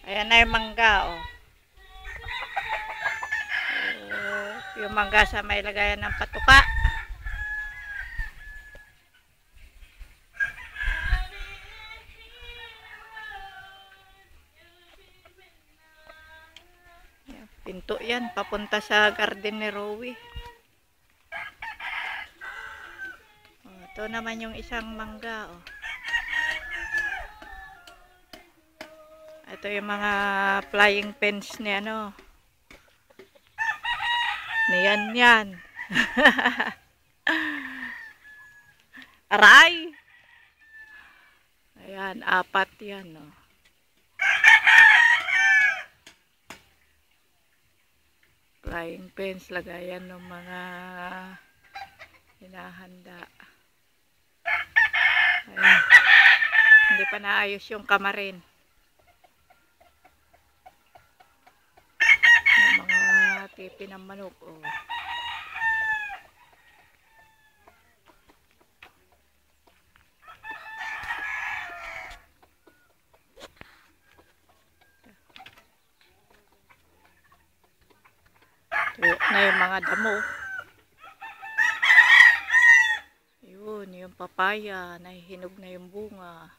Ayan na yung mangga, oh. Yung mangga sa may lagayan ng patuka. Pinto yan, papunta sa garden ni Rowie. Oh, ito naman yung isang mangga, oh. Ito yung mga flying pens ni ano. Niyan yan. Aray! Ayan, 4 yan, oh. Flying pens, lagayan ng mga hinahanda. Ayan. Hindi pa naayos yung kamarin. Yung mga tipi ng manok, oh. Tuyo na yung mga damo. Yun, yung papaya, nahihinog na yung bunga.